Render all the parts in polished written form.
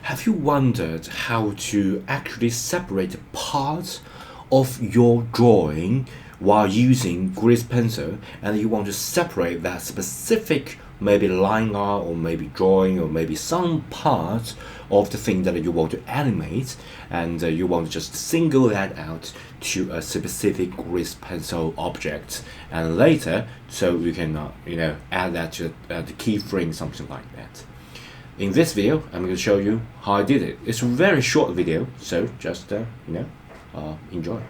Have you wondered how to actually separate parts of your drawing while using grease pencil, and you want to separate that specific maybe line art or maybe drawing or maybe some part of the thing that you want to animate, and you want to just single that out to a specific grease pencil object, and later so you can add that to the keyframe, something like that. In this video, I'm going to show you how I did it. It's a very short video, so just enjoy.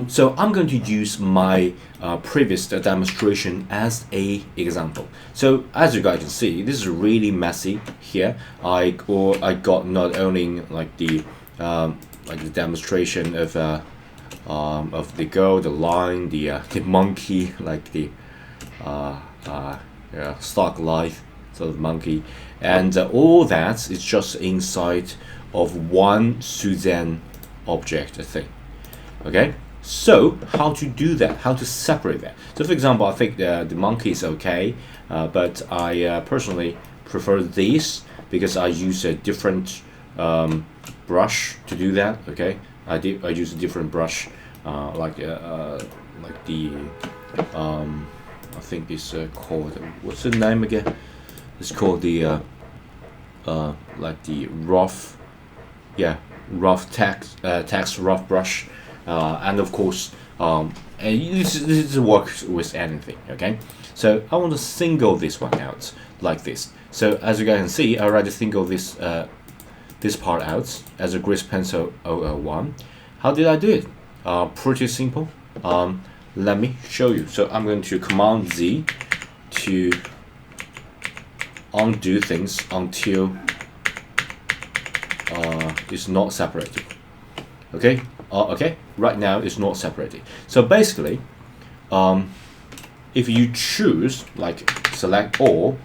So I'm going to use my previous demonstration as a example. So as you guys can see, this is really messy here. I got not only like the demonstration of the girl, the line, the monkey, like the stock life sort of monkey, and all that is just inside of one Suzanne object, I think. Okay, so how to do that, how to separate that? So for example, I think the monkey is okay, but I personally prefer this because I use a different brush to do that. Okay, I use a different brush, like the I think it's called, what's the name again? It's called the like the rough text rough brush, and of course and this works with anything. Okay, so I want to single this one out like this. So as you guys can see, I already single this this part out as a grease pencil 001. How did I do it? Pretty simple. Let me show you. So I'm going to Command Z to undo things until it's not separated. Okay, okay, right now it's not separated. So basically, if you choose like select all,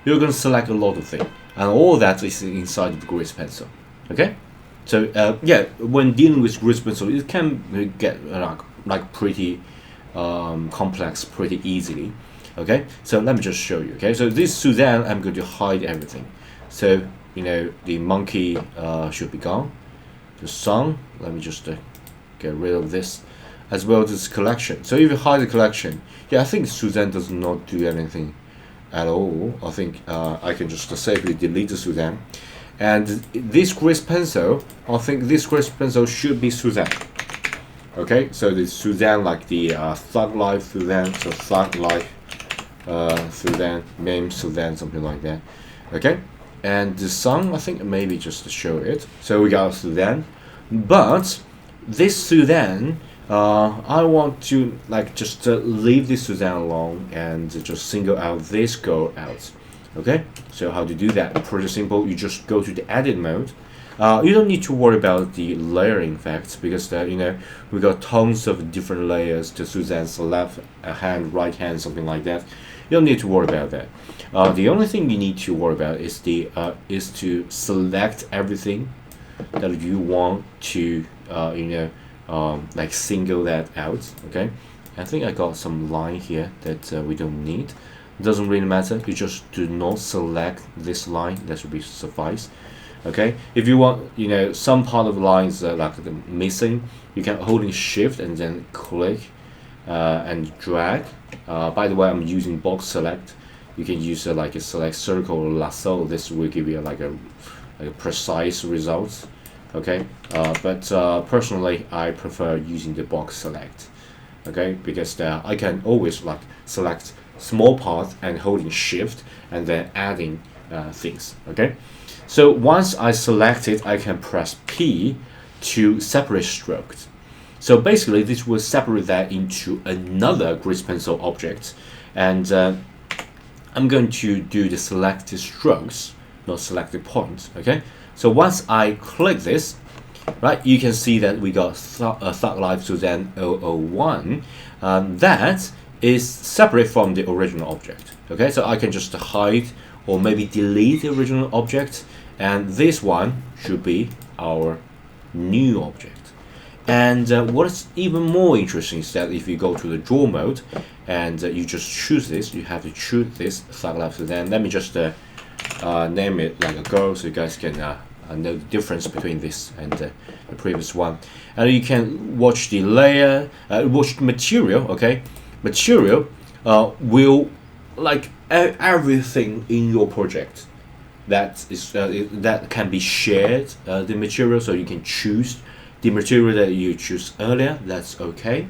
you're going to select a lot of things, and all that is inside of the grease pencil. Okay, so yeah, when dealing with grease pencil, it can get like pretty complex pretty easily. Okay, so let me just show you. Okay, so this Suzanne, I'm going to hide everything. So the monkey should be gone. The sun, let me just get rid of this, as well as this collection. So if you hide the collection, yeah, I think Suzanne does not do anything at all. I think I can just safely delete the Suzanne. And this grease pencil, I think this grease pencil should be Suzanne. Okay, so the Suzanne, like the Thug Life Suzanne, so Thug Life Suzanne, name Suzanne, something like that. Okay, and the sun, I think maybe just to show it. So we got Suzanne, but this Suzanne, I want to like just leave this Suzanne alone and just single out this girl out. Okay, so how to do that? Pretty simple. You just go to the edit mode. You don't need to worry about the layering effects because we got tons of different layers to Suzanne's left hand, right hand, something like that. You don't need to worry about that. The only thing you need to worry about is to select everything that you want to like single that out. Okay, I think I got some line here that we don't need. It doesn't really matter. You just do not select this line. That should be suffice. Okay, if you want some part of the lines like the missing, you can holding shift and then click and drag. By the way, I'm using box select. You can use like a select circle or lasso. This will give you like a precise result. Okay, but personally I prefer using the box select. Okay, because I can always like select small part and holding shift and then adding things. Okay, so once I select it, I can press P to separate strokes. So basically this will separate that into another grease pencil object, and I'm going to do the selected strokes, not selected points. Okay, so once I click this, right, you can see that we got Thug Life Suzanne 001. That is separate from the original object. Okay, so I can just hide or maybe delete the original object, and this one should be our new object. And what's even more interesting is that if you go to the draw mode and you just choose this, you have to choose this Thug Life Suzanne. Let me just name it like a girl, so you guys can know the difference between this and the previous one. And you can watch the layer, watch the material. Okay, material will like everything in your project that is that can be shared, the material, so you can choose the material that you choose earlier. That's okay.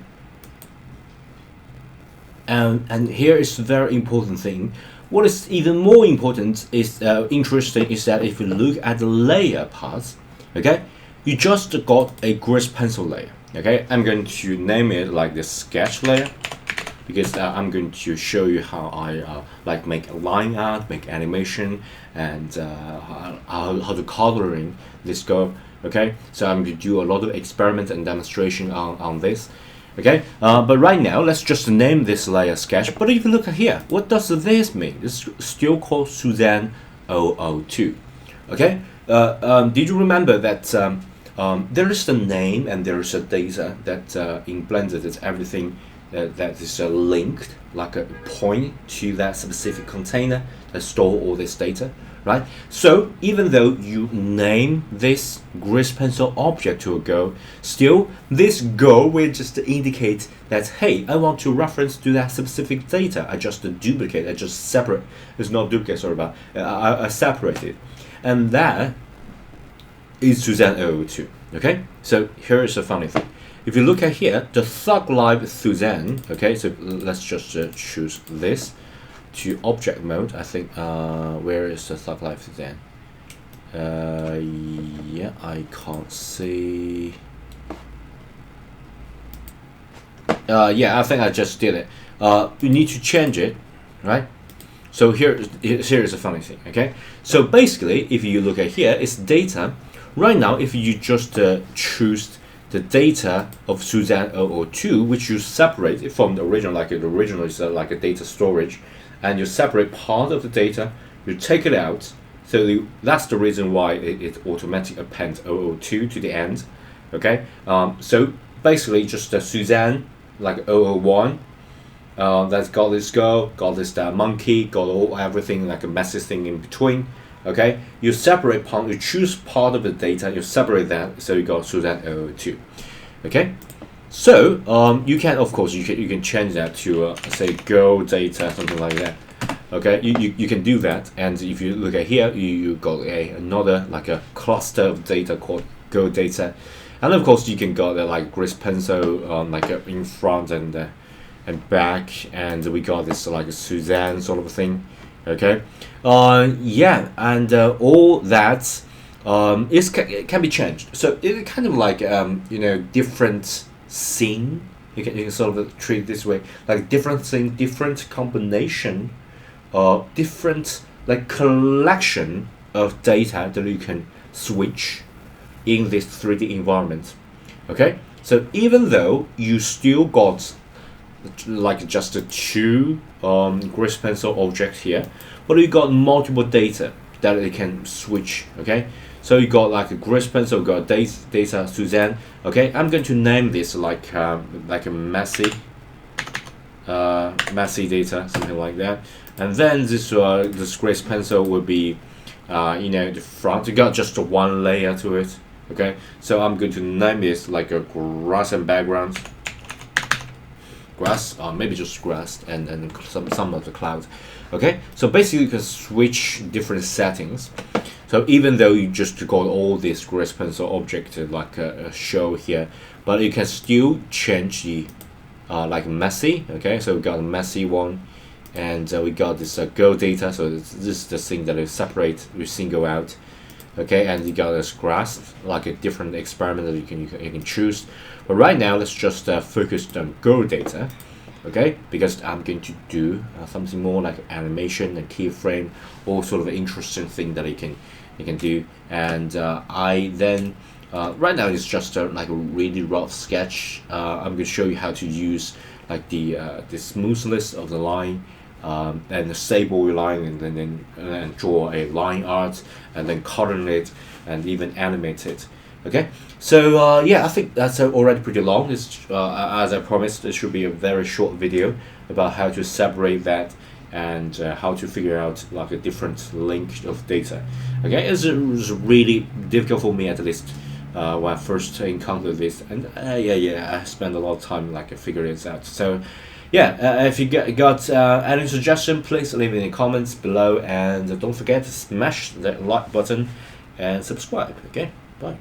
And here is a very important thing. What is even more important is interesting is that if you look at the layer part, okay, you just got a grease pencil layer. Okay, I'm going to name it like the sketch layer, because I'm going to show you how I like make line art, make animation, and how to coloring this go. Okay, so I'm going to do a lot of experiment and demonstration on this. Okay, but right now let's just name this layer sketch. But if you look at here, what does this mean? It's still called Suzanne 002. Okay, did you remember that there is the name and there is a data that in Blender that everything that is linked, like a point to that specific container that store all this data, right? So even though you name this grease pencil object to a go, still this go will just indicate that, hey, I want to reference to that specific data. I just duplicate, I just separate. It's not duplicate, sorry about. I separate it, and that is Suzanne 002. Okay, so here is a funny thing. If you look at here, the Thug Life Suzanne, okay, so let's just choose this to object mode. I think, where is the Thug Life Suzanne? Yeah, I can't see. Yeah, I think I just did it. You need to change it, right? So here is a funny thing, okay? So basically, if you look at here, it's data. Right now, if you just choose the data of Suzanne 002, which you separate it from the original, like the original is like a data storage, and you separate part of the data, you take it out. So that's the reason why it automatically appends 002 to the end. Okay, so basically just Suzanne like 001. That's got this girl, got this monkey, got everything like a messy thing in between. Okay, you separate part, you choose part of the data, you separate that, so you got Suzanne 002. Okay, so you can, of course, you can change that to say girl data, something like that. Okay, you can do that, and if you look at here, you got another like a cluster of data called girl data, and of course you can got like grease pencil like in front and back, and we got this like a Suzanne sort of thing. Okay, yeah, and all that it can be changed. So it's kind of like you know, different scene. You can sort of treat it this way, like different thing, different combination, different like collection of data that you can switch in this 3D environment. Okay, so even though you still got like just a two grease pencil object here, but you got multiple data that it can switch. Okay, so you got like a grease pencil, got data Suzanne. Okay, I'm going to name this like a messy data, something like that. And then this grease pencil will be you know, the front. You got just one layer to it. Okay, so I'm going to name this like a grass and background. Grass, maybe just grass, and some of the clouds. Okay, so basically you can switch different settings. So even though you just got all this grease pencil object like a show here, but you can still change the like messy. Okay, so we got a messy one, and we got this girl data. So this is the thing that is separate, we single out. Okay, and you got this grass, like a different experiment that you can choose. But right now, let's just focus on girl data, okay? Because I'm going to do something more like animation and keyframe, all sort of interesting thing that you can do. And I then right now it's just like a really rough sketch. I'm going to show you how to use like the smoothness of the line. And the stable line, and then draw a line art, and then color it, and even animate it. Okay, so yeah, I think that's already pretty long. It's as I promised, it should be a very short video about how to separate that and how to figure out like a different link of data. Okay, it was really difficult for me, at least when I first encountered this, and I spent a lot of time like figuring this out. So yeah, if you got any suggestion, please leave it in the comments below, and don't forget to smash that like button and subscribe. Okay, bye.